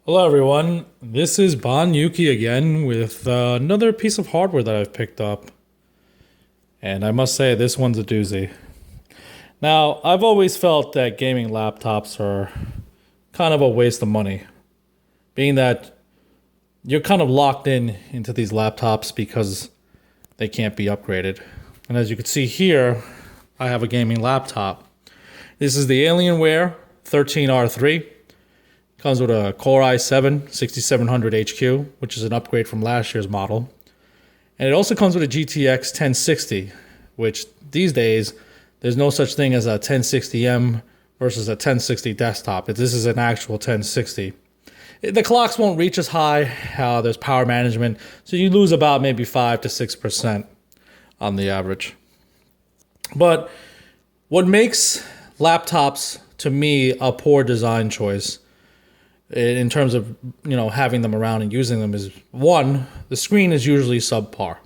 Hello everyone, this is Bon Yuki again with another piece of hardware that I've picked up. And I must say, this one's a doozy. Now, I've always felt that gaming laptops are kind of a waste of money. Being that you're kind of locked into these laptops because they can't be upgraded. And as you can see here, I have a gaming laptop. This is the Alienware 13R3. Comes with a Core i7 6700 HQ, which is an upgrade from last year's model. And it also comes with a GTX 1060, which these days, there's no such thing as a 1060M versus a 1060 desktop. This is an actual 1060. The clocks won't reach as high. There's power management, so you lose about maybe 5 to 6% on the average. But what makes laptops, to me, a poor design choice in terms of having them around and using them is, one, the screen is usually subpar.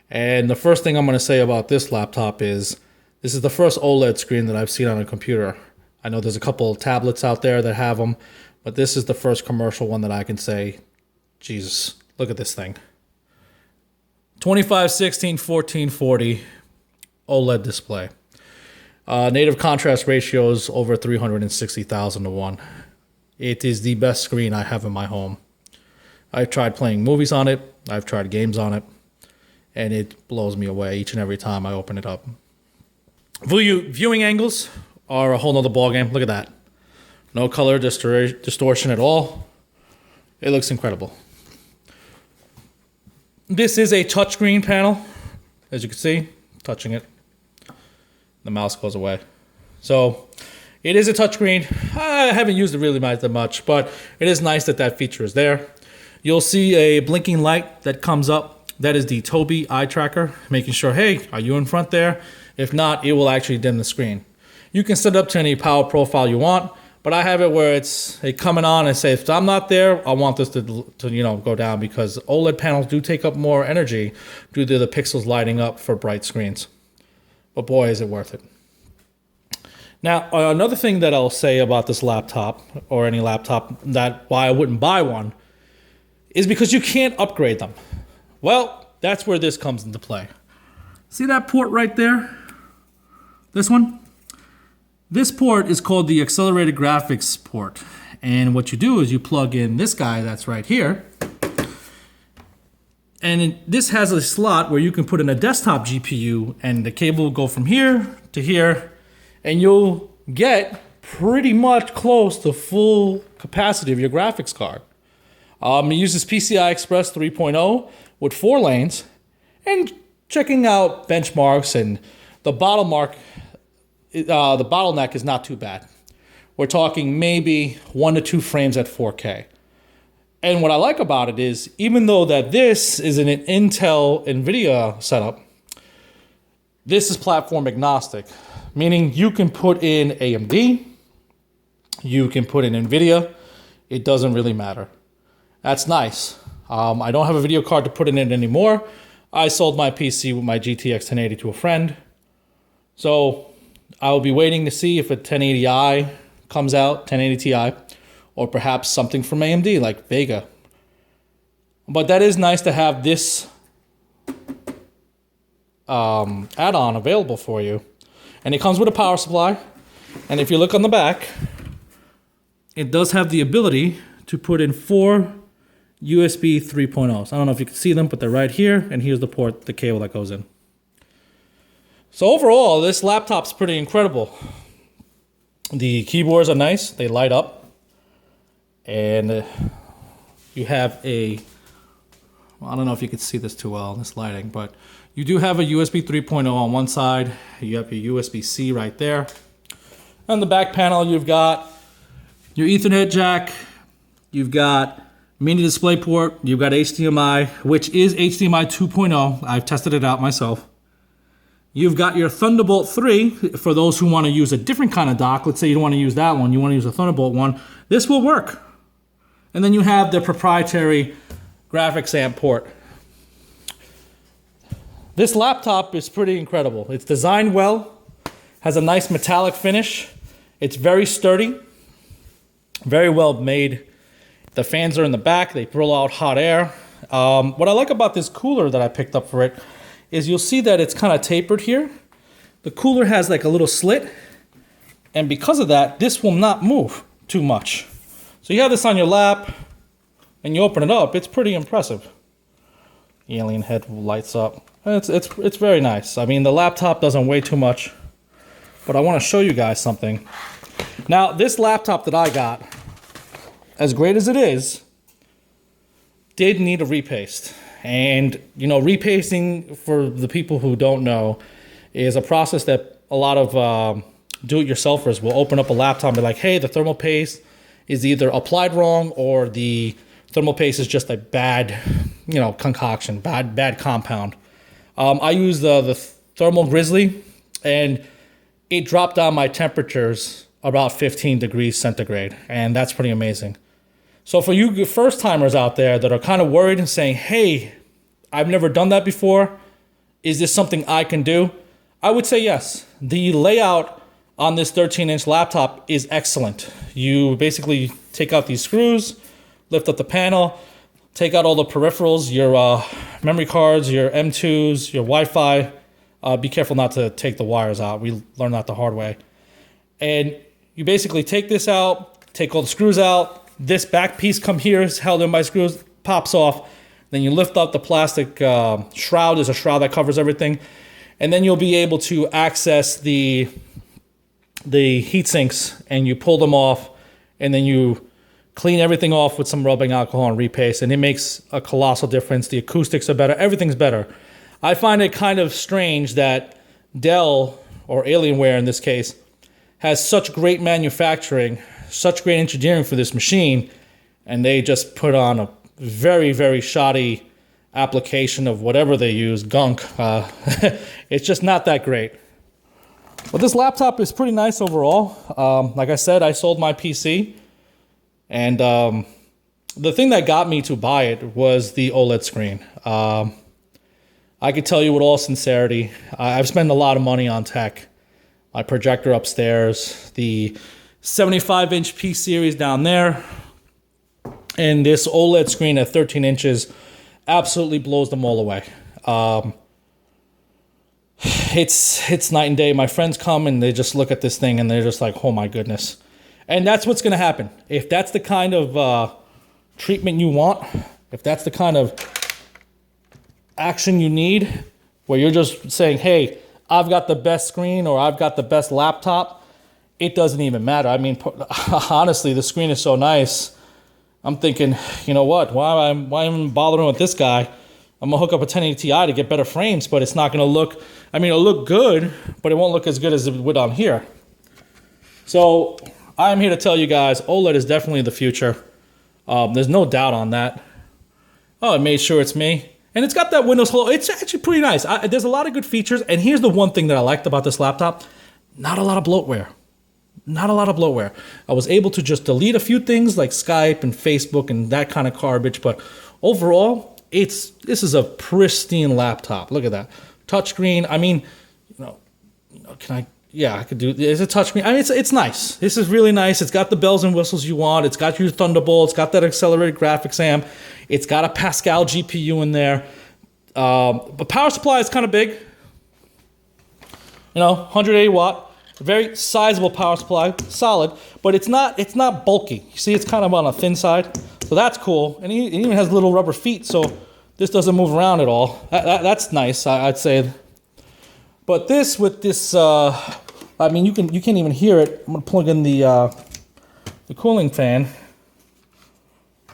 And the first thing I'm going to say about this laptop is this is the first OLED screen that I've seen on a computer. I know there's a couple of tablets out there that have them, but this is the first commercial one that I can say, Jesus, look at this thing. 2516 1440 OLED display. Native contrast ratios over 360,000 to 1. It is the best screen I have in my home. I've tried playing movies on it. I've tried games on it. And it blows me away each and every time I open it up. Viewing angles are a whole nother ballgame. Look at that. No color distortion at all. It looks incredible. This is a touchscreen panel. As you can see, touching it, the mouse goes away. So it is a touchscreen. I haven't used it really that much, but it is nice that that feature is there. You'll see a blinking light that comes up. That is the Tobii eye tracker, making sure, hey, are you in front there? If not, it will actually dim the screen. You can set it up to any power profile you want, but I have it where it's coming on and say, if I'm not there, I want this to go down, because OLED panels do take up more energy due to the pixels lighting up for bright screens. But boy, is it worth it. Now, another thing that I'll say about this laptop, or any laptop, that why I wouldn't buy one, is because you can't upgrade them. Well, that's where this comes into play. See that port right there? This one? This port is called the accelerated graphics port. And what you do is you plug in this guy that's right here. And this has a slot where you can put in a desktop GPU, and the cable will go from here to here, and you'll get pretty much close to full capacity of your graphics card. It uses PCI Express 3.0 with 4 lanes, and checking out benchmarks, and the bottleneck is not too bad. We're talking maybe 1 to 2 frames at 4K. And what I like about it is, even though that this is an Intel Nvidia setup, this is platform agnostic. Meaning you can put in AMD, you can put in Nvidia, it doesn't really matter. That's nice. I don't have a video card to put in it anymore. I sold my PC with my GTX 1080 to a friend. So I'll be waiting to see if a 1080i comes out, 1080 Ti, or perhaps something from AMD like Vega. But that is nice to have this add-on available for you. And it comes with a power supply. And if you look on the back, it does have the ability to put in 4 USB 3.0s. I don't know if you can see them, but they're right here. And here's the port, the cable that goes in. So overall, this laptop's pretty incredible. The keyboards are nice. They light up. And you have I don't know if you can see this too well in this lighting, but you do have a USB 3.0 on one side. You have your USB-C right there. On the back panel, you've got your Ethernet jack. You've got mini DisplayPort. You've got HDMI, which is HDMI 2.0. I've tested it out myself. You've got your Thunderbolt 3 for those who want to use a different kind of dock. Let's say you don't want to use that one. You want to use a Thunderbolt one. This will work. And then you have the proprietary graphics amp port. This laptop is pretty incredible. It's designed well, has a nice metallic finish. It's very sturdy, very well made. The fans are in the back. They blow out hot air. What I like about this cooler that I picked up for it is you'll see that it's kind of tapered here. The cooler has like a little slit, and because of that, this will not move too much. So you have this on your lap, and you open it up. It's pretty impressive. The alien head lights up. It's very nice. I mean, the laptop doesn't weigh too much, but I want to show you guys something. Now, this laptop that I got, as great as it is, did need a repaste. And, you know, repasting, for the people who don't know, is a process that a lot of do-it-yourselfers will open up a laptop and be like, hey, the thermal paste is either applied wrong or the thermal paste is just a bad, you know, concoction, bad compound. I used the Thermal Grizzly, and it dropped down my temperatures about 15 degrees centigrade, and that's pretty amazing. So for you first-timers out there that are kind of worried and saying, hey, I've never done that before, is this something I can do? I would say yes. The layout on this 13-inch laptop is excellent. You basically take out these screws, lift up the panel, take out all the peripherals, your memory cards, your M2s, your Wi-Fi. Be careful not to take the wires out. We learned that the hard way. And you basically take this out, take all the screws out. This back piece come here is held in by screws, pops off. Then you lift up the plastic shroud. There's a shroud that covers everything. And then you'll be able to access the heat sinks, and you pull them off, and then you clean everything off with some rubbing alcohol and repaste, and it makes a colossal difference. The acoustics are better. Everything's better. I find it kind of strange that Dell, or Alienware in this case, has such great manufacturing, such great engineering for this machine, and they just put on a very, very shoddy application of whatever they use, gunk. It's just not that great. But this laptop is pretty nice overall. Like I said, I sold my PC, and the thing that got me to buy it was the OLED screen. I could tell you with all sincerity, I've spent a lot of money on tech. My projector upstairs, the 75-inch P series down there, and this OLED screen at 13 inches absolutely blows them all away. It's night and day. My friends come and they just look at this thing and they're just like, oh my goodness. And that's what's going to happen. If that's the kind of treatment you want, if that's the kind of action you need, where you're just saying, hey, I've got the best screen or I've got the best laptop, it doesn't even matter. I mean, honestly, the screen is so nice. I'm thinking, you know what? Why am I bothering with this guy? I'm going to hook up a 1080 Ti to get better frames, but it's not going to look, I mean, it'll look good, but it won't look as good as it would on here. So I'm here to tell you guys, OLED is definitely the future. There's no doubt on that. Oh, it made sure it's me. And it's got that Windows Hello. It's actually pretty nice. There's a lot of good features. And here's the one thing that I liked about this laptop. Not a lot of bloatware. Not a lot of bloatware. I was able to just delete a few things like Skype and Facebook and that kind of garbage. But overall, this is a pristine laptop. Look at that. Touchscreen. I mean, I could do, it's a touchscreen. I mean, it's nice. This is really nice. It's got the bells and whistles you want. It's got your Thunderbolt. It's got that accelerated graphics RAM. It's got a Pascal GPU in there. But power supply is kind of big. 180 watt. Very sizable power supply. Solid. But it's not bulky. You see, it's kind of on a thin side. So that's cool. And it even has little rubber feet, so this doesn't move around at all. That's nice, I'd say. But this, with this, I mean, you can't even hear it. I'm gonna plug in the cooling fan,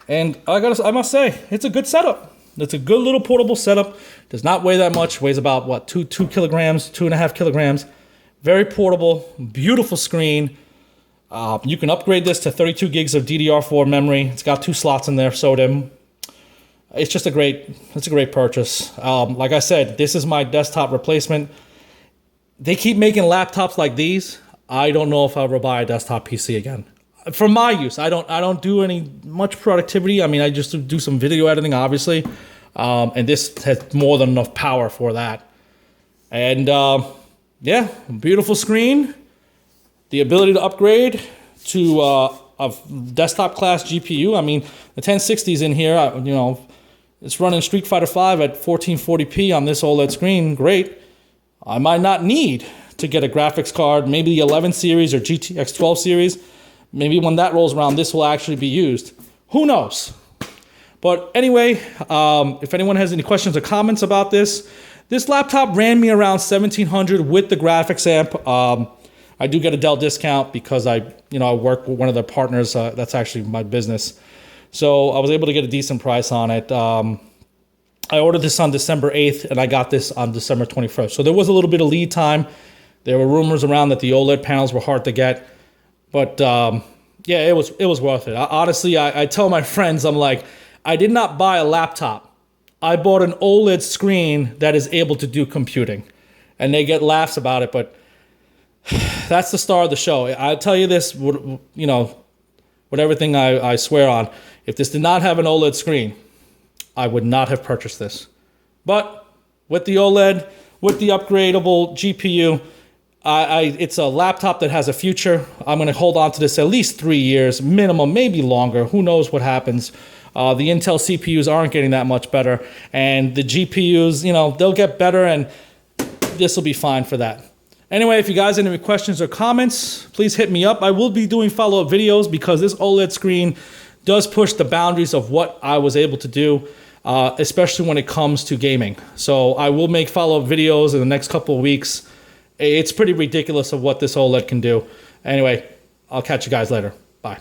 and I must say, it's a good setup. It's a good little portable setup. Does not weigh that much. Weighs about what, 2 kilograms, 2.5 kilograms. Very portable, beautiful screen. You can upgrade this to 32 gigs of DDR4 memory. It's got 2 slots in there, SODIMM. It's a great purchase. Like I said, this is my desktop replacement. They keep making laptops like these. I don't know if I'll ever buy a desktop PC again. For my use, I don't do any much productivity. I mean, I just do some video editing, obviously. And this has more than enough power for that. And yeah, beautiful screen. The ability to upgrade to desktop class GPU. I mean, the 1060 is in here. It's running Street Fighter 5 at 1440p on this OLED screen. Great. I might not need to get a graphics card, maybe the 11 series or GTX 12 series. Maybe when that rolls around, this will actually be used. Who knows? But anyway, if anyone has any questions or comments about this laptop ran me around $1,700 with the graphics amp. I do get a Dell discount because I work with one of their partners. That's actually my business. So I was able to get a decent price on it. I ordered this on December 8th and I got this on December 21st. So there was a little bit of lead time. There were rumors around that the OLED panels were hard to get. But yeah, it was worth it. Honestly, I tell my friends, I'm like, I did not buy a laptop. I bought an OLED screen that is able to do computing. And they get laughs about it, but that's the star of the show. I tell you this, with everything I swear on. If this did not have an OLED screen, I would not have purchased this. But with the OLED, with the upgradable GPU, it's a laptop that has a future. I'm going to hold on to this at least 3 years, minimum, maybe longer. Who knows what happens? The Intel CPUs aren't getting that much better. And the GPUs, they'll get better, and this will be fine for that. Anyway, if you guys have any questions or comments, please hit me up. I will be doing follow-up videos because this OLED screen does push the boundaries of what I was able to do, especially when it comes to gaming. So I will make follow-up videos in the next couple of weeks. It's pretty ridiculous of what this OLED can do. Anyway, I'll catch you guys later. Bye.